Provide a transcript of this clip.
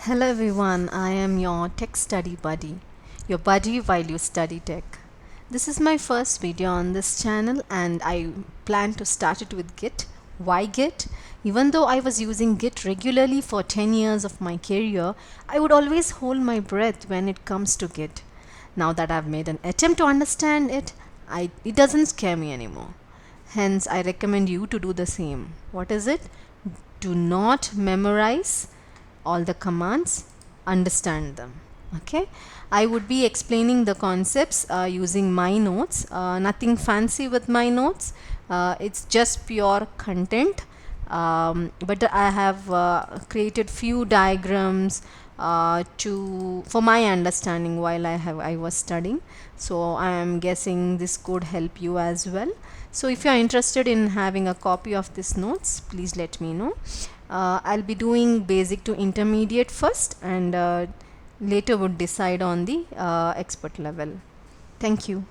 Hello everyone, I am your tech study buddy, your buddy while you study tech. This is my first video on this channel and I plan to start it with Git. Why Git? Even though I was using Git regularly for 10 years of my career, I would always hold my breath when it comes to Git. Now that I've made an attempt to understand it, it doesn't scare me anymore. Hence, I recommend you to do the same. What is it? Do not memorize all the commands, understand them. Okay, I would be explaining the concepts using my notes. Nothing fancy with my notes. It's just pure content. But I have created few diagrams for my understanding while I was studying. So I am guessing this could help you as well. So if you are interested in having a copy of these notes, please let me know. I'll be doing basic to intermediate first and later would decide on the expert level. Thank you.